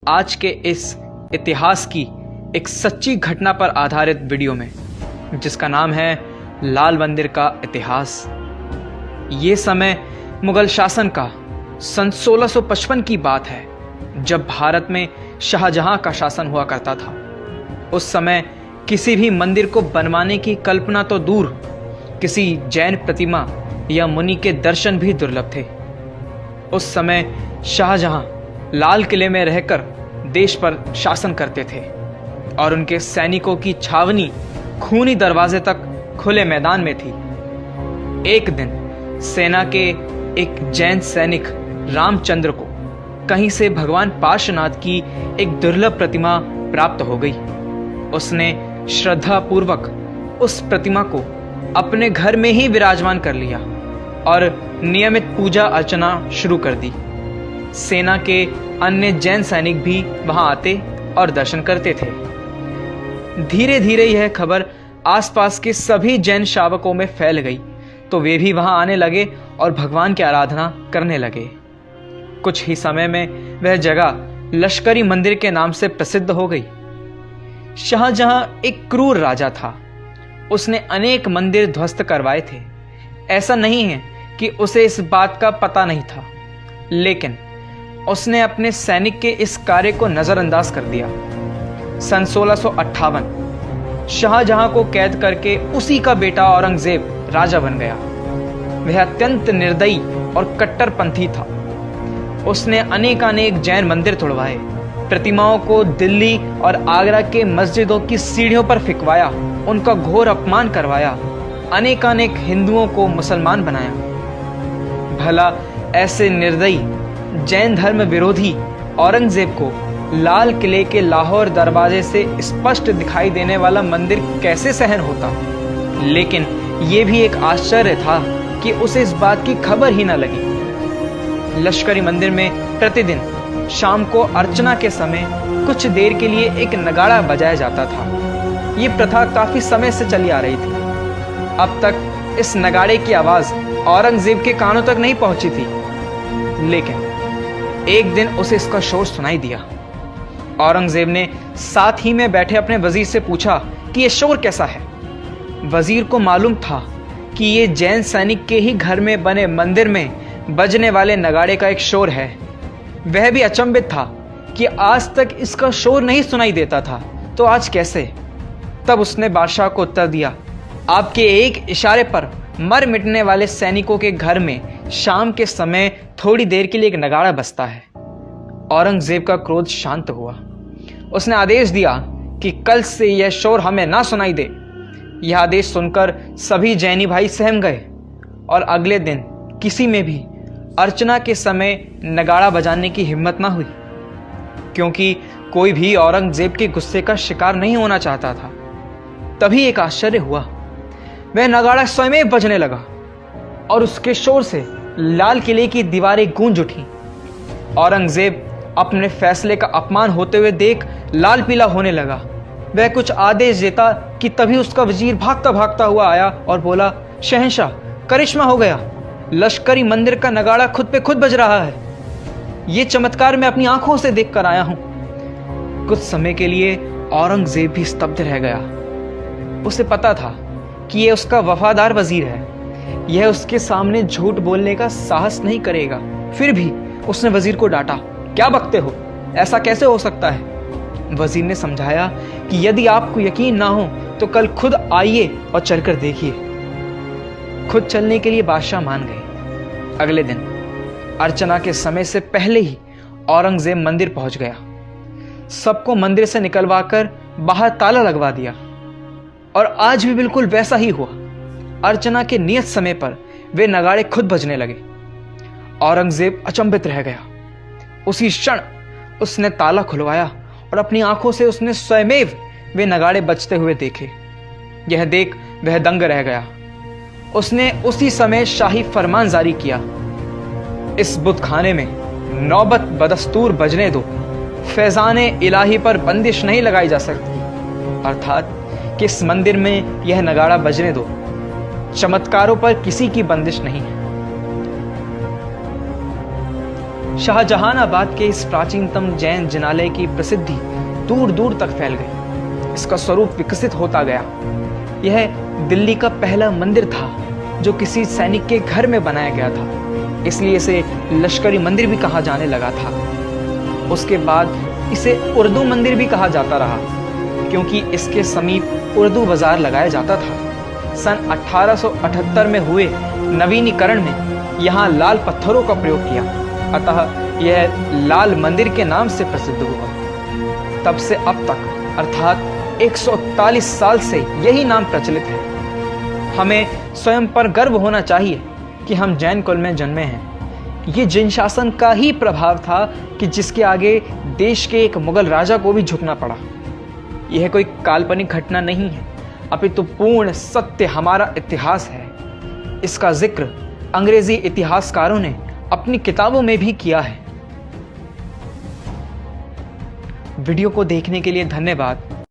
आज के इस इतिहास की एक सच्ची घटना पर आधारित वीडियो में, जिसका नाम है लाल मंदिर का इतिहास। ये समय मुगल शासन का सन 1655 की बात है, जब भारत में शाहजहां का शासन हुआ करता था। उस समय किसी भी मंदिर को बनवाने की कल्पना तो दूर, किसी जैन प्रतिमा या मुनि के दर्शन भी दुर्लभ थे। उस समय शाहजहां लाल किले में रहकर देश पर शासन करते थे और उनके सैनिकों की छावनी खूनी दरवाजे तक खुले मैदान में थी। एक दिन सेना के एक जैन सैनिक रामचंद्र को कहीं से भगवान पार्श्वनाथ की एक दुर्लभ प्रतिमा प्राप्त हो गई। उसने श्रद्धा पूर्वक उस प्रतिमा को अपने घर में ही विराजमान कर लिया और नियमित पूजा अर्चना शुरू कर दी। सेना के अन्य जैन सैनिक भी वहां आते और दर्शन करते थे। धीरे धीरे यह खबर आसपास के सभी जैन शावकों में फैल गई, तो वे भी वहां आने लगे और भगवान की आराधना करने लगे। कुछ ही समय में वह जगह लश्करी मंदिर के नाम से प्रसिद्ध हो गई। शाहजहां एक क्रूर राजा था। उसने अनेक मंदिर ध्वस्त करवाए थे। ऐसा नहीं है कि उसे इस बात का पता नहीं था, लेकिन उसने अपने सैनिक के इस कार्य को नजरअंदाज कर दिया। सन 1658 शाहजहां को कैद करके उसी का बेटा औरंगजेब राजा बन गया। वह अत्यंत निर्दयी और कट्टरपंथी था। उसने अनेकानेक जैन मंदिर तोड़वाए, प्रतिमाओं को दिल्ली और आगरा के मस्जिदों की सीढ़ियों पर फिकवाया, उनका घोर अपमान करवाया, अनेकानेक हिंदुओं को मुसलमान बनाया। भला ऐसे निर्दयी जैन धर्म विरोधी औरंगजेब को लाल किले के लाहौर दरवाजे से स्पष्ट दिखाई देने वाला मंदिर कैसे सहन होता। लेकिन यह भी एक आश्चर्य था कि उसे इस बात की खबर ही न लगी। लश्करी मंदिर में प्रतिदिन शाम को अर्चना के समय कुछ देर के लिए एक नगाड़ा बजाया जाता था। ये प्रथा काफी समय से चली आ रही थी। अब तक इस नगाड़े की आवाज औरंगजेब के कानों तक नहीं पहुंची थी, लेकिन एक दिन उसे इसका शोर सुनाई दिया। औरंगजेब ने साथ ही में बैठे अपने वजीर से पूछा कि यह शोर कैसा है। वजीर को मालूम था कि यह जैन सैनिक के ही घर में बने मंदिर में बजने वाले नगाड़े का एक शोर है। वह भी अचंभित था कि आज तक इसका शोर नहीं सुनाई देता था, तो आज कैसे। तब उसने बादशाह को उत्तर दिया, आपके एक इशारे पर मर मिटने वाले सैनिकों के घर में शाम के समय थोड़ी देर के लिए एक नगाड़ा बजता है। औरंगजेब का क्रोध शांत हुआ। उसने आदेश दिया कि कल से यह शोर हमें ना सुनाई दे। यह आदेश सुनकर सभी जैनी भाई सहम गए और अगले दिन किसी में भी अर्चना के समय नगाड़ा बजाने की हिम्मत ना हुई, क्योंकि कोई भी औरंगजेब के गुस्से का शिकार नहीं होना चाहता था। तभी एक आश्चर्य हुआ। वह नगाड़ा स्वयं बजने लगा और उसके शोर से लाल किले की दीवारें गूंज उठी। औरंगजेब अपने फैसले का अपमान होते हुए देख लाल पीला होने लगा। वह कुछ आदेश देता कि तभी उसका वजीर भागता भागता हुआ आया और बोला, शहंशाह, करिश्मा हो गया। लश्करी मंदिर का नगाड़ा खुद पे खुद बज रहा है। ये चमत्कार मैं अपनी आंखों से देख कर आया हूं। कुछ समय के लिए औरंगजेब भी स्तब्ध रह गया। उसे पता था कि यह उसका वफादार वजीर है। यह उसके सामने झूठ बोलने का साहस नहीं करेगा। फिर भी उसने वजीर को डांटा, क्या बकते हो, ऐसा कैसे हो सकता है। वजीर ने समझाया कि यदि आपको यकीन ना हो तो कल खुद आइए और चलकर देखिए। खुद चलने के लिए बादशाह मान गए। अगले दिन अर्चना के समय से पहले ही औरंगजेब मंदिर पहुंच गया। सबको मंदिर से निकलवाकर बाहर ताला लगवा दिया और आज भी बिल्कुल वैसा ही हुआ। अर्चना के नियत समय पर वे नगाड़े खुद बजने लगे। औरंगजेब अचंभित रह गया। उसी क्षण उसने ताला खुलवाया और अपनी आंखों से उसने स्वयमेव वे नगाड़े बजते हुए देखे। यह देख वह दंग रह गया। उसने उसी समय शाही फरमान जारी किया, इस बुतखाने में नौबत बदस्तूर बजने दो, फैजाने इलाही पर बंदिश नहीं लगाई जा सकती। अर्थात कि इस मंदिर में यह नगाड़ा बजने दो, चमत्कारों पर किसी की बंदिश नहीं है। शाहजहानाबाद के इस प्राचीनतम जैन जिनालय की प्रसिद्धि दूर दूर तक फैल गई। इसका स्वरूप विकसित होता गया। यह दिल्ली का पहला मंदिर था जो किसी सैनिक के घर में बनाया गया था, इसलिए इसे लश्करी मंदिर भी कहा जाने लगा था। उसके बाद इसे उर्दू मंदिर भी कहा जाता रहा, क्योंकि इसके समीप उर्दू बाजार लगाया जाता था। सन 1878 में हुए नवीनीकरण में यहाँ लाल पत्थरों का प्रयोग किया, अतः यह लाल मंदिर के नाम से प्रसिद्ध हुआ। तब से अब तक अर्थात 141 साल से यही नाम प्रचलित है। हमें स्वयं पर गर्व होना चाहिए कि हम जैन कुल में जन्मे हैं। ये जिन शासन का ही प्रभाव था कि जिसके आगे देश के एक मुगल राजा को भी झुकना पड़ा। यह कोई काल्पनिक घटना नहीं है, अपितु पूर्ण सत्य हमारा इतिहास है। इसका जिक्र अंग्रेजी इतिहासकारों ने अपनी किताबों में भी किया है। वीडियो को देखने के लिए धन्यवाद।